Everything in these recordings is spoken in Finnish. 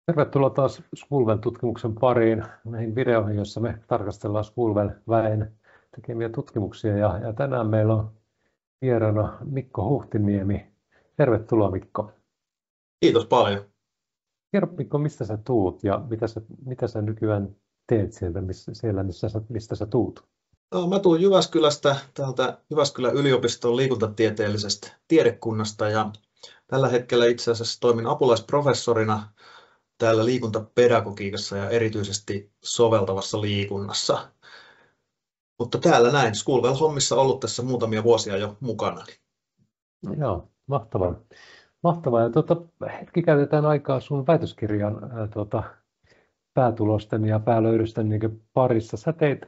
Tervetuloa taas Schoolwell-tutkimuksen pariin, näihin videoihin, joissa me tarkastellaan Schoolwell-väen tekemiä tutkimuksia. Ja tänään meillä on vieraana Mikko Huhtiniemi. Tervetuloa, Mikko. Kiitos paljon. Kerro, Mikko, mistä sä tuut ja mitä sä nykyään teet mistä sä tuut? No, mä tulen Jyväskylästä, täältä Jyväskylän yliopiston liikuntatieteellisestä tiedekunnasta ja tällä hetkellä itse asiassa toimin apulaisprofessorina täällä liikuntapedagogiikassa ja erityisesti soveltavassa liikunnassa. Mutta täällä näin Schoolwell-hommissa ollut tässä muutamia vuosia jo mukana. Joo, mahtavaa. Mahtavaa. Ja hetki käytetään aikaa sun väitöskirjan päätulosten ja päälöydösten parissa. Sä teit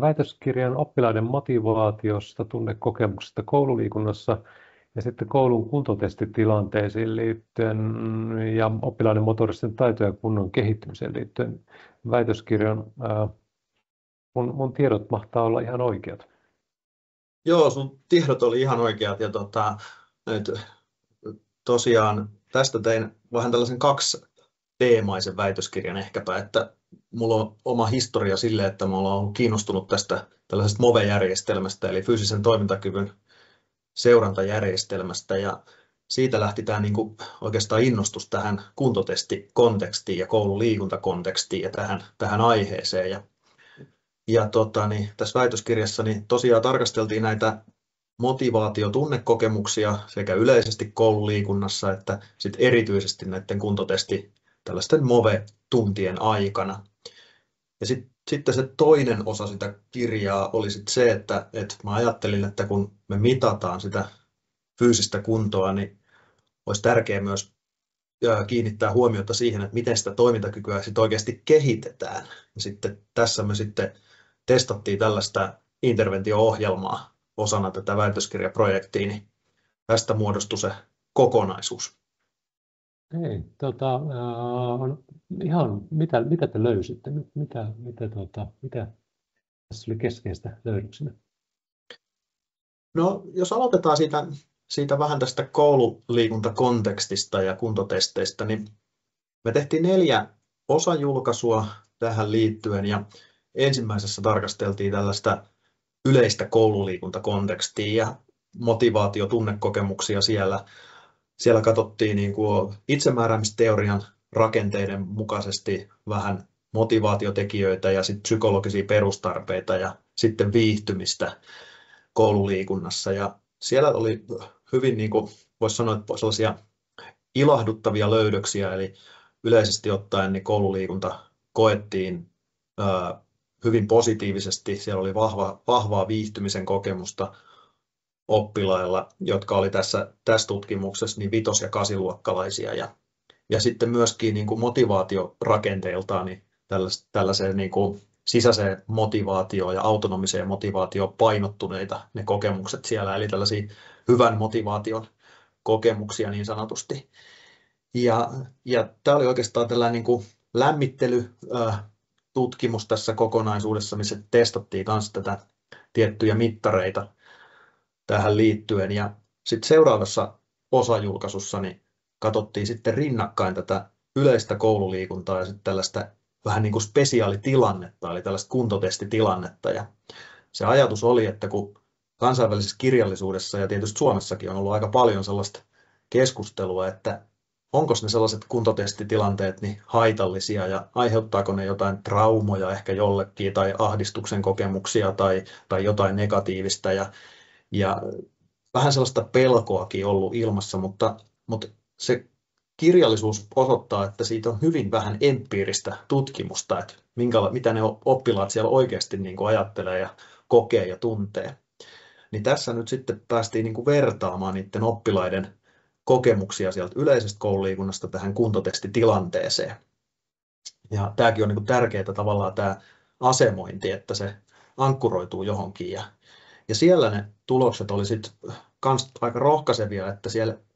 väitöskirjan oppilaiden motivaatiosta, tunnekokemuksesta koululiikunnassa ja sitten koulun kuntotestitilanteisiin liittyen ja oppilaiden motoristen taitojen ja kunnon kehittymiseen liittyen väitöskirjan. Mun tiedot mahtaa olla ihan oikeat. Joo, sun tiedot oli ihan oikeat ja nyt tosiaan tästä tein vähän tällaisen kaksiteemaisen väitöskirjan ehkäpä, että mulla on oma historia sille, että mä olen ollut kiinnostunut tästä tällaisesta MOVE-järjestelmästä, eli fyysisen toimintakyvyn seurantajärjestelmästä, ja siitä lähti tämä oikeastaan innostus tähän kuntotestikontekstiin ja koululiikuntakontekstiin ja tähän aiheeseen. Tässä väitöskirjassa tosiaan tarkasteltiin näitä motivaatiotunnekokemuksia sekä yleisesti koululiikunnassa että sit erityisesti näiden kuntotesti tällaisten MOVE-tuntien aikana. Ja sitten se toinen osa sitä kirjaa oli se, että mä ajattelin, että kun me mitataan sitä fyysistä kuntoa, niin olisi tärkeää myös kiinnittää huomiota siihen, että miten sitä toimintakykyä sitten oikeasti kehitetään. Ja sitten tässä me sitten testattiin tällaista interventio-ohjelmaa osana tätä väitöskirjaprojektia, niin tästä muodostui se kokonaisuus. Hei, mitä te löysitte? Mitä tässä oli keskeistä löydöksenä? No, jos aloitetaan siitä vähän tästä koululiikuntakontekstista ja kuntotesteistä, niin me tehtiin 4 osajulkaisua tähän liittyen ja ensimmäisessä tarkasteltiin tällaista yleistä koululiikuntakontekstia ja motivaatiotunnekokemuksia siellä. Siellä katsottiin itsemääräämisteorian rakenteiden mukaisesti vähän motivaatiotekijöitä ja sitten psykologisia perustarpeita ja sitten viihtymistä koululiikunnassa. Ja siellä oli hyvin, voisi sanoa, että sellaisia ilahduttavia löydöksiä, eli yleisesti ottaen niin koululiikunta koettiin hyvin positiivisesti. Siellä oli vahvaa viihtymisen kokemusta oppilailla, jotka oli tässä tutkimuksessa niin 5- ja 8-luokkalaisia. Ja sitten myöskin motivaatiorakenteeltaan niin tällaiseen sisäiseen motivaatioon ja autonomiseen motivaatioon painottuneita ne kokemukset siellä, eli tällaisia hyvän motivaation kokemuksia niin sanotusti. Ja tämä oli oikeastaan tällainen lämmittelytutkimus tässä kokonaisuudessa, missä testattiin myös tätä tiettyjä mittareita tähän liittyen. Ja sitten seuraavassa osajulkaisussa niin katsottiin sitten rinnakkain tätä yleistä koululiikuntaa ja sitten tällaista vähän niin kuin spesiaalitilannetta, eli tällaista kuntotestitilannetta. Ja se ajatus oli, että kun kansainvälisessä kirjallisuudessa ja tietysti Suomessakin on ollut aika paljon sellaista keskustelua, että onko ne sellaiset kuntotestitilanteet niin haitallisia ja aiheuttaako ne jotain traumoja ehkä jollekin tai ahdistuksen kokemuksia tai jotain negatiivista. Ja vähän sellaista pelkoakin ollut ilmassa, mutta se kirjallisuus osoittaa, että siitä on hyvin vähän empiiristä tutkimusta, että mitä ne oppilaat siellä oikeasti ajattelee ja kokee ja tuntee. Niin tässä nyt sitten päästiin vertaamaan niiden oppilaiden kokemuksia sieltä yleisestä koululiikunnasta tähän kuntotestitilanteeseen. Ja tämäkin on tärkeää tavallaan tämä asemointi, että se ankkuroituu johonkin. Ja siellä ne tulokset oli sitten kans aika rohkaisevia, että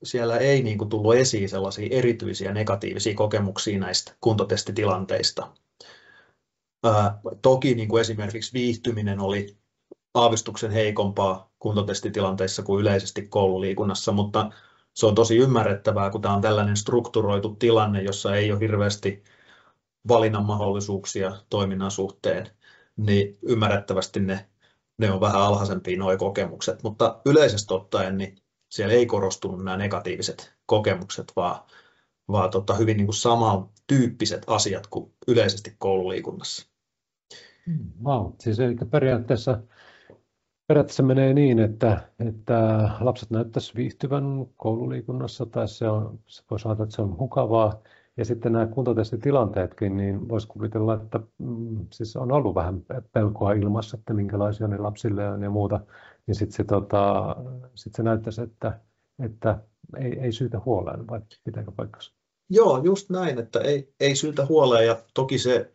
siellä ei tullut esiin sellaisia erityisiä negatiivisia kokemuksia näistä kuntotestitilanteista. Toki esimerkiksi viihtyminen oli aavistuksen heikompaa kuntotestitilanteissa kuin yleisesti koululiikunnassa, mutta se on tosi ymmärrettävää, kun tämä on tällainen strukturoitu tilanne, jossa ei ole hirveästi valinnan mahdollisuuksia toiminnan suhteen, niin ymmärrettävästi ne on vähän alhaisempia nuo kokemukset, mutta yleisesti ottaen niin siellä ei korostunut nämä negatiiviset kokemukset, vaan hyvin niin kuin samantyyppiset asiat kuin yleisesti koululiikunnassa. Wow. Siis eli periaatteessa menee niin, että lapset näyttäisi viihtyvän koululiikunnassa, tai se voisi ajatella, että se on mukavaa. Ja sitten nämä kuntotestitilanteetkin, niin voisi kuvitella, että siis on ollut vähän pelkoa ilmassa, että minkälaisia ne lapsille on ja muuta. Ja sitten se näyttäisi, että ei syytä huoleen, vai pitääkö paikkansa? Joo, just näin, että ei syytä huoleen, ja toki se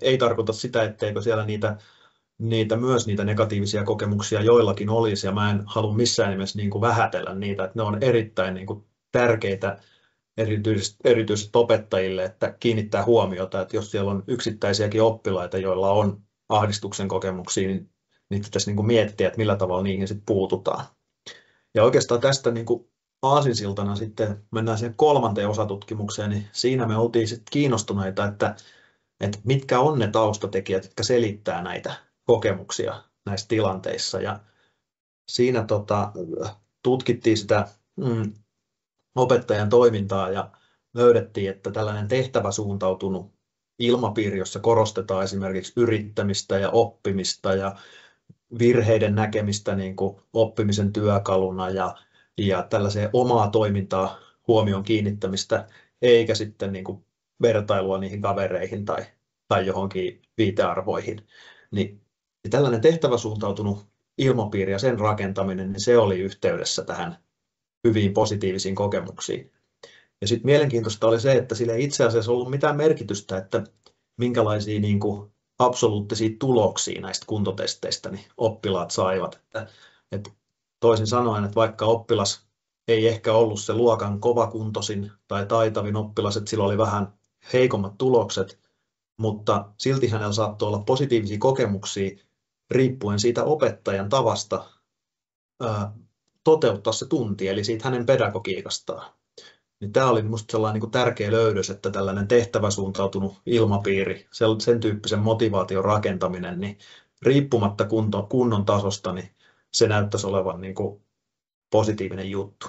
ei tarkoita sitä, etteikö siellä myös niitä negatiivisia kokemuksia joillakin olisi, ja mä en halua missään nimessä niin kuin vähätellä niitä, että ne on erittäin niin kuin tärkeitä erityisesti opettajille, että kiinnittää huomiota, että jos siellä on yksittäisiäkin oppilaita, joilla on ahdistuksen kokemuksia, niin niitä pitäisi niin kuin miettiä, että millä tavalla niihin sitten puututaan. Ja oikeastaan tästä niin kuin aasinsiltana sitten mennään siihen 3. osatutkimukseen, niin siinä me oltiin sitten kiinnostuneita, että mitkä on ne taustatekijät, jotka selittää näitä kokemuksia näissä tilanteissa. Ja siinä tutkittiin sitä opettajan toimintaa ja löydettiin, että tällainen tehtäväsuuntautunut ilmapiiri, jossa korostetaan esimerkiksi yrittämistä ja oppimista ja virheiden näkemistä niin kuin oppimisen työkaluna ja tällaiseen omaa toimintaa huomioon kiinnittämistä, eikä sitten niin kuin vertailua niihin kavereihin tai johonkin viitearvoihin. Niin tällainen tehtäväsuuntautunut ilmapiiri ja sen rakentaminen, niin se oli yhteydessä tähän hyviin positiivisiin kokemuksiin. Ja sitten mielenkiintoista oli se, että sillä ei itse asiassa ollut mitään merkitystä, että minkälaisia niin kuin absoluuttisia tuloksia näistä kuntotesteistä niin oppilaat saivat. Että toisin sanoen, että vaikka oppilas ei ehkä ollut se luokan kovakuntoisin tai taitavin oppilas, että sillä oli vähän heikommat tulokset, mutta silti hänellä saattoi olla positiivisia kokemuksia riippuen siitä opettajan tavasta toteuttaa se tunti, eli siitä hänen pedagogiikastaan. Niin tämä oli minusta sellainen niin kuin tärkeä löydös, että tällainen tehtäväsuuntautunut ilmapiiri, sen tyyppisen motivaation rakentaminen, niin riippumatta kunnon tasosta, niin se näyttäisi olevan niin kuin positiivinen juttu.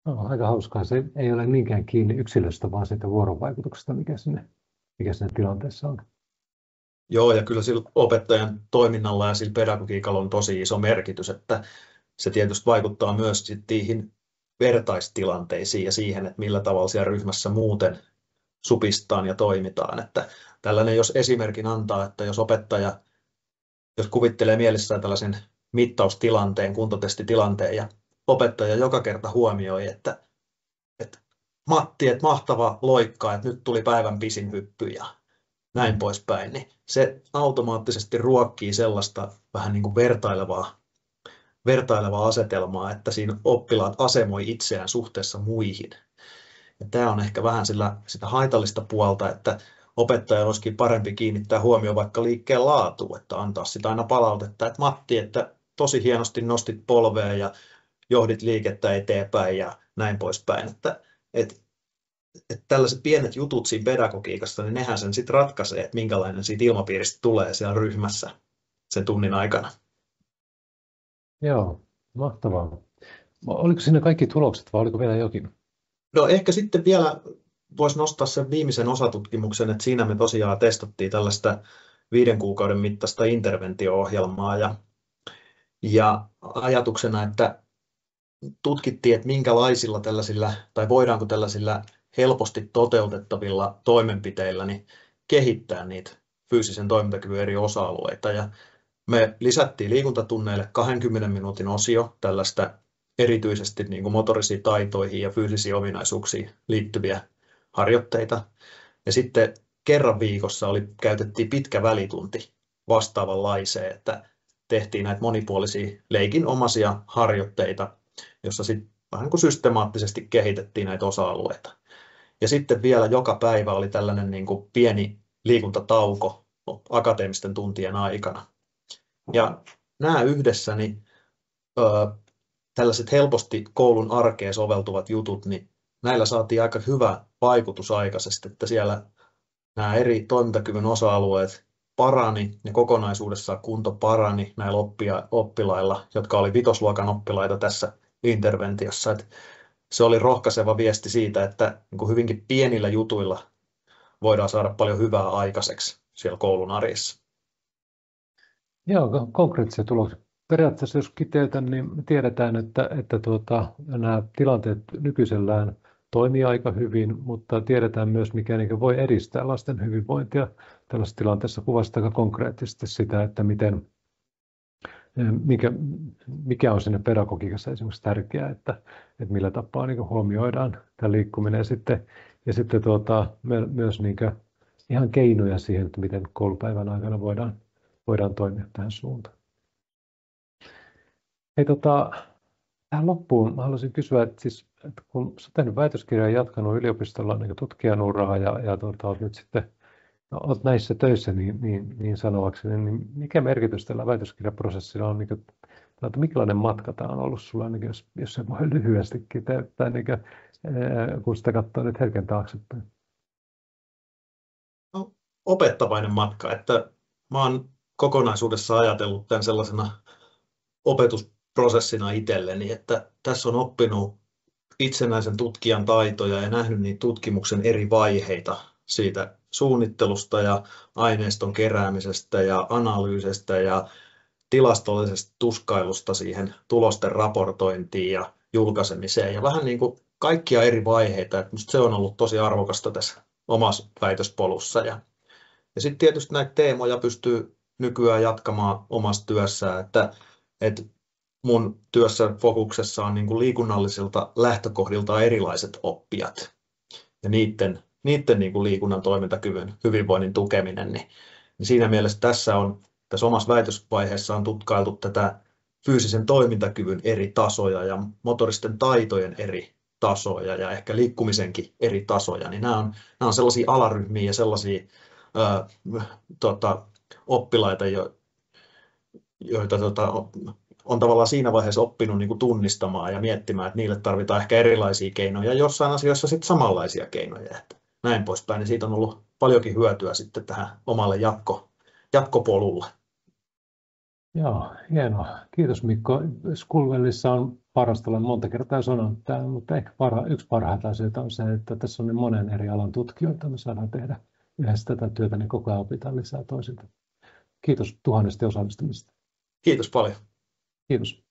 No, aika hauskaa. Se ei ole niinkään kiinni yksilöstä, vaan siitä vuorovaikutuksesta, mikä siinä tilanteessa on. Joo, ja kyllä sillä opettajan toiminnalla ja sillä pedagogiikalla on tosi iso merkitys, että se tietysti vaikuttaa myös niihin vertaistilanteisiin ja siihen, että millä tavalla siellä ryhmässä muuten supistaan ja toimitaan. Että tällainen, jos esimerkin antaa, että jos opettaja, jos kuvittelee mielessään tällaisen mittaustilanteen, kuntotestitilanteen, ja opettaja joka kerta huomioi, että Matti, että mahtava loikka, että nyt tuli päivän pisin hyppy ja näin poispäin, niin se automaattisesti ruokkii sellaista vähän niin kuin vertailevaa asetelmaa, että siinä oppilaat asemoi itseään suhteessa muihin. Ja tämä on ehkä vähän sitä haitallista puolta, että opettaja olisikin parempi kiinnittää huomioon vaikka liikkeen laatuun, että antaa sitä aina palautetta, että Matti, että tosi hienosti nostit polvea ja johdit liikettä eteenpäin ja näin poispäin. Että tällaiset pienet jutut siinä pedagogiikassa, niin nehän sen sitten ratkaisee, että minkälainen siitä ilmapiiristä tulee siellä ryhmässä sen tunnin aikana. Joo, mahtavaa. Oliko siinä kaikki tulokset vai oliko vielä jokin? No ehkä sitten vielä voisi nostaa sen viimeisen osatutkimuksen, että siinä me tosiaan testattiin tällaista 5 kuukauden mittaista interventio-ohjelmaa ja ajatuksena, että tutkittiin, että minkälaisilla tällaisilla tai voidaanko tällaisilla helposti toteutettavilla toimenpiteillä niin kehittää niitä fyysisen toimintakyvyn eri osa-alueita. Ja me lisättiin liikuntatunneille 20 minuutin osio tällaista erityisesti niin kuin motorisiin taitoihin ja fyysisiin ominaisuuksiin liittyviä harjoitteita. Ja sitten kerran viikossa käytettiin pitkä välitunti vastaavanlaiseen, että tehtiin näitä monipuolisia leikinomaisia harjoitteita, jossa sitten vähän kuin systemaattisesti kehitettiin näitä osa-alueita. Ja sitten vielä joka päivä oli tällainen niin kuin pieni liikuntatauko akateemisten tuntien aikana. Ja nämä yhdessä niin, tällaiset helposti koulun arkeen soveltuvat jutut, niin näillä saatiin aika hyvä vaikutus aikaisesti, että siellä nämä eri toimintakyvyn osa-alueet parani ja kokonaisuudessaan kunto parani näillä oppilailla, jotka oli vitosluokan oppilaita tässä interventiossa. Että se oli rohkaiseva viesti siitä, että niin kuin hyvinkin pienillä jutuilla voidaan saada paljon hyvää aikaiseksi siellä koulun arjessa. Joo, konkreettisia tuloksia. Periaatteessa jos kiteytän, niin me tiedetään, että nämä tilanteet nykyisellään toimii aika hyvin, mutta tiedetään myös, mikä niin voi edistää lasten hyvinvointia. Tällaisessa tilanteessa kuvasi aika konkreettisesti sitä, että mikä on sinne pedagogiikassa esimerkiksi tärkeää, että millä tapaa niin huomioidaan tämä liikkuminen ja sitten myös niin ihan keinoja siihen, että miten koulupäivän aikana voidaan toimia tähän suuntaan. Hei, tähän loppuun mä haluaisin kysyä, että kun olet tehnyt väitöskirjaa ja jatkanut yliopistolla niin tutkijan uraa ja olet nyt sitten olet näissä töissä niin sanoakseni, niin mikä merkitys tällä väitöskirjaprosessilla on, että minkälainen matka tämä on ollut sinulla, jos se voi lyhyesti kiteyttää, kun sitä katsoo nyt hetken taaksepäin? No, opettavainen matka, että mä olen kokonaisuudessa ajatellut tämän sellaisena opetusprosessina itselleni, että tässä on oppinut itsenäisen tutkijan taitoja ja nähnyt niitä tutkimuksen eri vaiheita siitä suunnittelusta ja aineiston keräämisestä ja analyysistä ja tilastollisesta tuskailusta siihen tulosten raportointiin ja julkaisemiseen ja vähän niin kuin kaikkia eri vaiheita. Että minusta se on ollut tosi arvokasta tässä omassa väitöspolussa. Ja sitten tietysti näitä teemoja pystyy nykyään jatkamaan omassa työssään, että mun työssä fokuksessa on niin kuin liikunnallisilta lähtökohdilta erilaiset oppijat ja niiden niin kuin liikunnan toimintakyvyn hyvinvoinnin tukeminen. Niin siinä mielessä tässä omassa väitösvaiheessa on tutkailtu tätä fyysisen toimintakyvyn eri tasoja ja motoristen taitojen eri tasoja ja ehkä liikkumisenkin eri tasoja. Niin nämä on sellaisia alaryhmiä ja sellaisia oppilaita, joita on tavallaan siinä vaiheessa oppinut niin kuin tunnistamaan ja miettimään, että niille tarvitaan ehkä erilaisia keinoja, jossain asioissa sitten samanlaisia keinoja, että näin poispäin. Niin siitä on ollut paljonkin hyötyä sitten tähän omalle jatkopolulle. Joo, hienoa. Kiitos Mikko. Schoolwellissa on parasta, olen monta kertaa sanonut tämän, mutta ehkä yksi parhaita asioita on se, että tässä on niin monen eri alan tutkijoita, me saadaan tehdä yhdessä tätä työtä, niin koko ajan opitaan lisää toisilta. Kiitos tuhannesti osallistumisesta. Kiitos paljon. Kiitos.